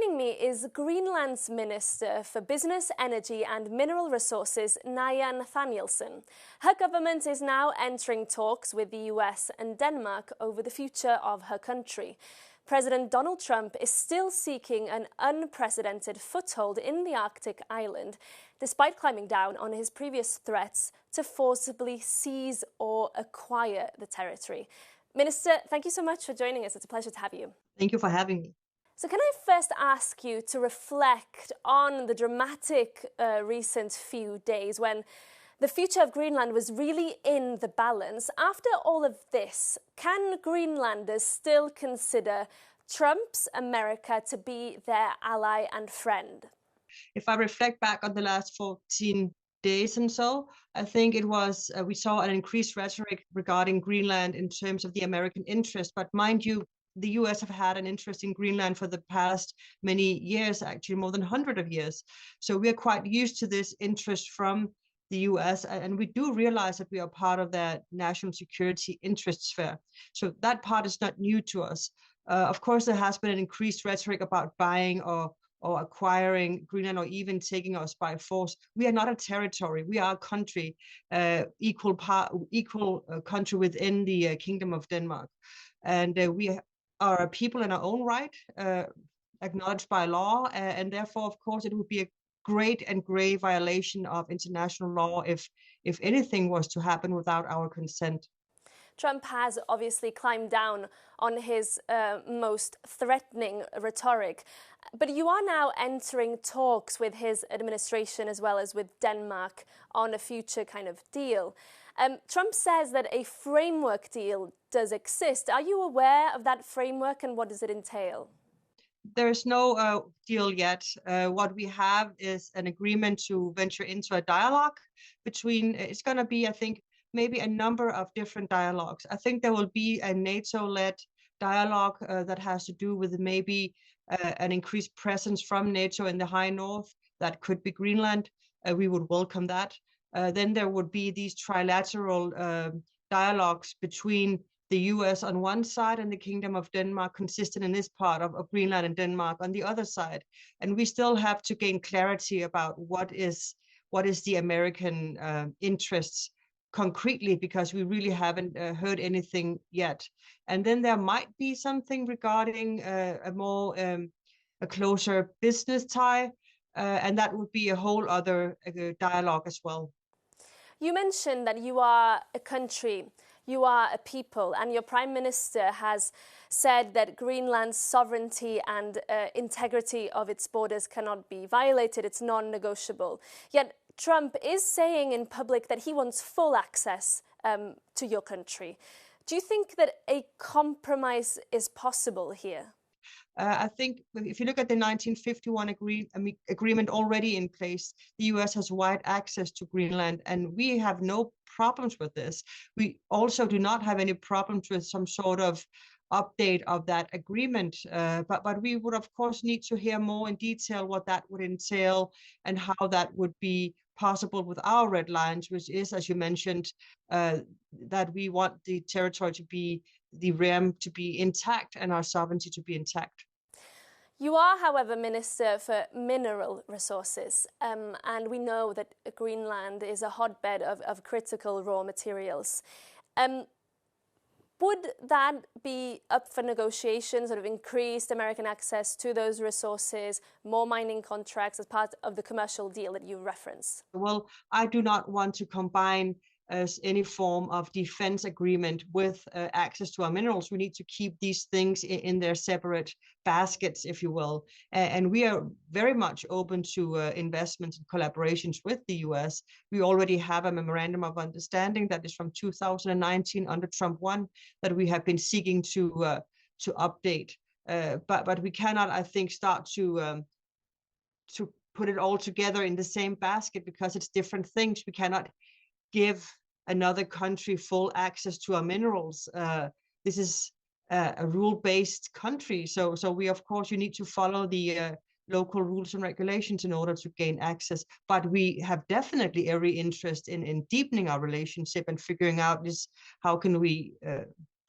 Joining me is Greenland's Minister for Business, Energy and Mineral Resources, Nathanielsen. Her government is now entering talks with the US and Denmark over the future of her country. President Donald Trump is still seeking an unprecedented foothold in the Arctic island, despite climbing down on his previous threats to forcibly seize or acquire the territory. Minister, thank you so much for joining us. It's a pleasure to have you. Thank you for having me. So can I first ask you to reflect on the dramatic recent few days when the future of Greenland was really in the balance? After all of this, can Greenlanders still consider Trump's America to be their ally and friend? If I reflect back on the last 14 days and so, I think it was, we saw an increased rhetoric regarding Greenland in terms of the American interest. But mind you, the US have had an interest in Greenland for the past many years, actually more than 100 of years. So we are quite used to this interest from the US, and we do realize that we are part of their national security interest sphere. So that part is not new to us. Of course, there has been an increased rhetoric about buying or acquiring Greenland or even taking us by force. We are not a territory. We are a country, equal country within the Kingdom of Denmark. And we are a people in our own right, acknowledged by law, and therefore, of course, it would be a great and grave violation of international law if anything was to happen without our consent. Trump has obviously climbed down on his most threatening rhetoric, but you are now entering talks with his administration as well as with Denmark on a future kind of deal. Trump says that a framework deal does exist. Are you aware of that framework and what does it entail? There is no deal yet. What we have is an agreement to venture into a dialogue between, it's going to be, I think, maybe a number of different dialogues. I think there will be a NATO-led dialogue that has to do with maybe an increased presence from NATO in the high north. That could be Greenland. We would welcome that. Then there would be these trilateral dialogues between the US on one side and the Kingdom of Denmark, consistent in this part of Greenland and Denmark on the other side. And we still have to gain clarity about what is the American interests concretely, because we really haven't heard anything yet. And then there might be something regarding a closer business tie, and that would be a whole other dialogue as well. You mentioned that you are a country, you are a people, and your Prime Minister has said that Greenland's sovereignty and integrity of its borders cannot be violated. It's non-negotiable. Yet Trump is saying in public that he wants full access to your country. Do you think that a compromise is possible here? I think if you look at the 1951 agreement already in place, the US has wide access to Greenland, and we have no problems with this. We also do not have any problems with some sort of update of that agreement, but we would of course need to hear more in detail what that would entail and how that would be possible with our red lines, which is, as you mentioned, that we want the territory to be, the realm to be intact and our sovereignty to be intact. You are, however, Minister for Mineral Resources, and we know that Greenland is a hotbed of critical raw materials. Would that be up for negotiations, sort of increased American access to those resources, more mining contracts as part of the commercial deal that you referenced? Well, I do not want to combine any form of defense agreement with access to our minerals. We need to keep these things in their separate baskets, if you will. And we are very much open to investments and collaborations with the US. We already have a memorandum of understanding that is from 2019 under Trump 1 that we have been seeking to update. But we cannot, I think, start to put it all together in the same basket because it's different things. We cannot give another country full access to our minerals. This is a rule-based country, so we, of course, you need to follow the local rules and regulations in order to gain access. But we have definitely every interest in deepening our relationship and figuring out how can we,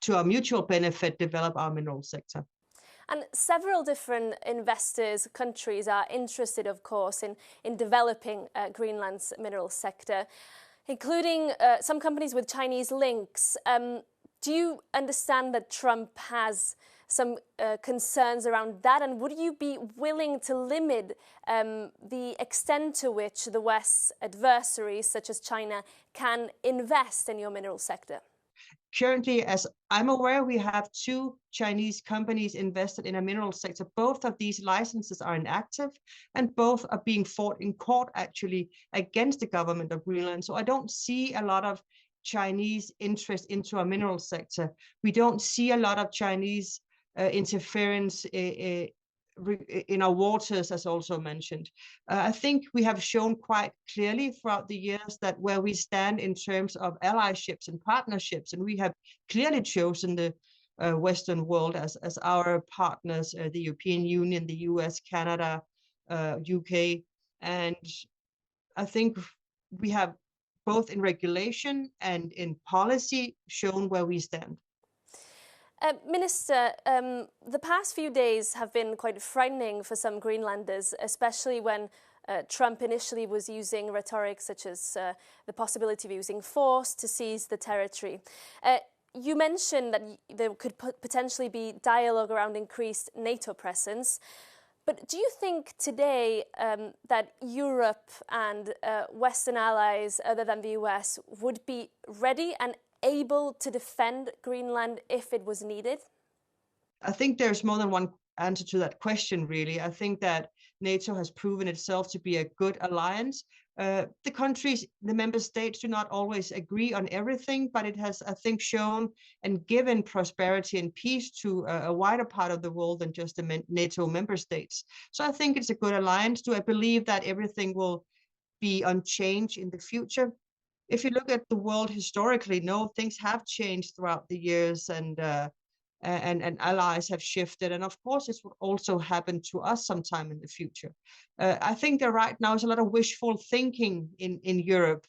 to our mutual benefit, develop our mineral sector. And several different investors, countries are interested, of course, in developing Greenland's mineral sector, including some companies with Chinese links. Do you understand that Trump has some concerns around that? And would you be willing to limit the extent to which the West's adversaries, such as China, can invest in your mineral sector? Currently, as I'm aware, we have 2 Chinese companies invested in a mineral sector. Both of these licenses are inactive, and both are being fought in court, actually, against the government of Greenland. So I don't see a lot of Chinese interest into our mineral sector. We don't see a lot of Chinese interference in our waters, as also mentioned. I think we have shown quite clearly throughout the years that where we stand in terms of allyships and partnerships, and we have clearly chosen the Western world as our partners, the European Union, the US, Canada, UK, and I think we have both in regulation and in policy shown where we stand. Minister, the past few days have been quite frightening for some Greenlanders, especially when Trump initially was using rhetoric such as the possibility of using force to seize the territory. You mentioned that there could potentially be dialogue around increased NATO presence. But do you think today that Europe and Western allies other than the US would be ready and able to defend Greenland if it was needed? I think there's more than one answer to that question, really. I think that NATO has proven itself to be a good alliance. The countries, the member states do not always agree on everything, but it has, I think, shown and given prosperity and peace to a wider part of the world than just the NATO member states. So I think it's a good alliance. Do I believe that everything will be unchanged in the future? If you look at the world historically, no, things have changed throughout the years, and allies have shifted. And of course, this will also happen to us sometime in the future. I think that right now is a lot of wishful thinking in Europe,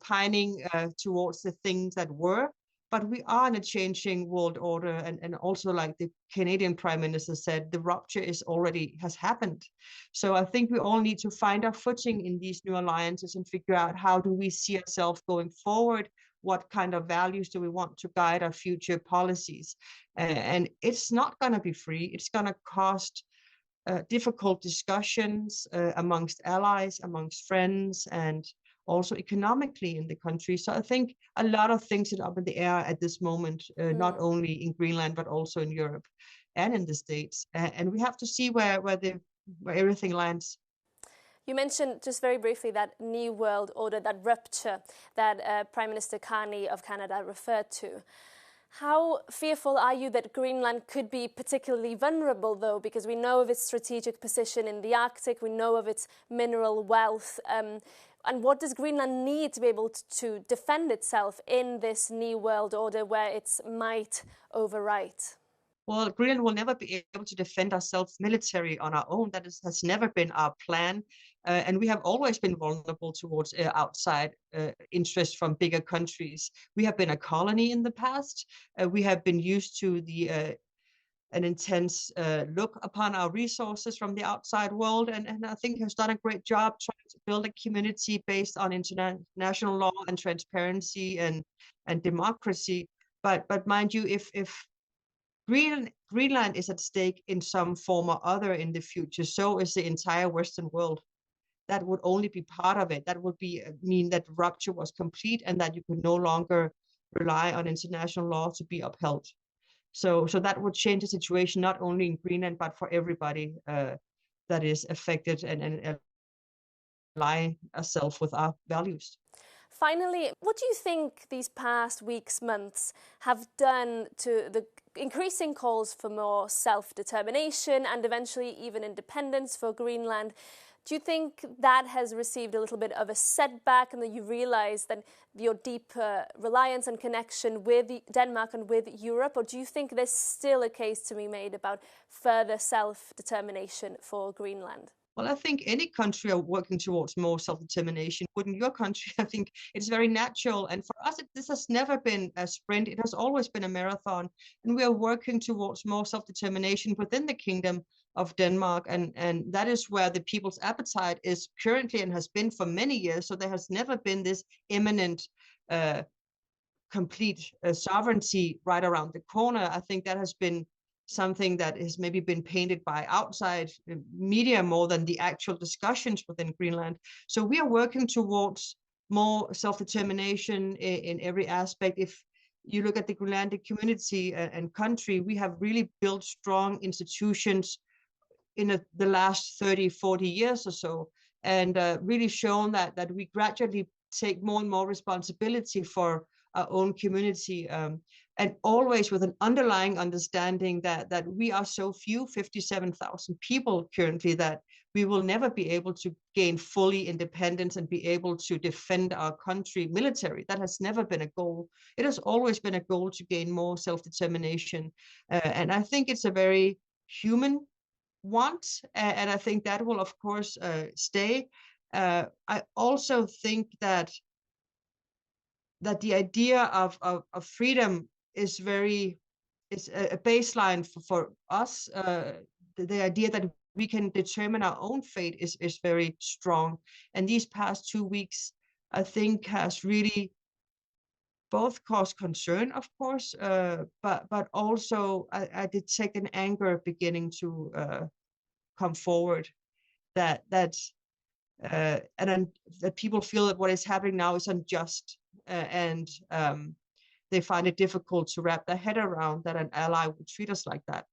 pining towards the things that were. But we are in a changing world order, and also, like the Canadian Prime Minister said, the rupture has happened. So I think we all need to find our footing in these new alliances and figure out how do we see ourselves going forward, what kind of values do we want to guide our future policies. And it's not going to be free. It's going to cost difficult discussions amongst allies, amongst friends, and also economically in the country. So I think a lot of things are up in the air at this moment, not only in Greenland, but also in Europe and in the States. And we have to see where everything lands. You mentioned just very briefly that new world order, that rupture that Prime Minister Carney of Canada referred to. How fearful are you that Greenland could be particularly vulnerable, though, because we know of its strategic position in the Arctic, we know of its mineral wealth, and what does Greenland need to be able to defend itself in this new world order where its might overwrite? Well, Greenland will never be able to defend ourselves militarily on our own. That has never been our plan. And we have always been vulnerable towards outside interest from bigger countries. We have been a colony in the past. We have been used to an intense look upon our resources from the outside world. And I think has done a great job trying to build a community based on international law and transparency and democracy. But mind you, if Greenland is at stake in some form or other in the future, so is the entire Western world. That would only be part of it. That would mean that rupture was complete and that you could no longer rely on international law to be upheld. So that would change the situation not only in Greenland, but for everybody that is affected and align ourselves with our values. Finally, what do you think these past weeks, months have done to the increasing calls for more self-determination and eventually even independence for Greenland? Do you think that has received a little bit of a setback and that you realize that your deep reliance and connection with Denmark and with Europe? Or do you think there's still a case to be made about further self-determination for Greenland? Well, I think any country are working towards more self-determination. Wouldn't your country? I think it's very natural. And for us, this has never been a sprint. It has always been a marathon. And we are working towards more self-determination within the Kingdom of Denmark. And that is where the people's appetite is currently and has been for many years. So there has never been this imminent complete sovereignty right around the corner. I think that has been something that has maybe been painted by outside media more than the actual discussions within Greenland. So we are working towards more self-determination in every aspect. If you look at the Greenlandic community and country, we have really built strong institutions in the last 30, 40 years or so, and really shown that we gradually take more and more responsibility for our own community, and always with an underlying understanding that we are so few, 57,000 people currently, that we will never be able to gain fully independence and be able to defend our country military. That has never been a goal. It has always been a goal to gain more self-determination. And I think it's a very human want, and I think that will, of course, stay. I also think that the idea of freedom is a baseline for us. The idea that we can determine our own fate is very strong. And these past 2 weeks, I think, has really both caused concern, of course, but also I detect an anger beginning to come forward, that people feel that what is happening now is unjust, and they find it difficult to wrap their head around that an ally would treat us like that.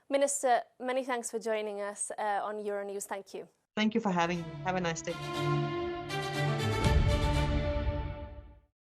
Minister, many thanks for joining us on Euronews. Thank you. Thank you for having me. Have a nice day.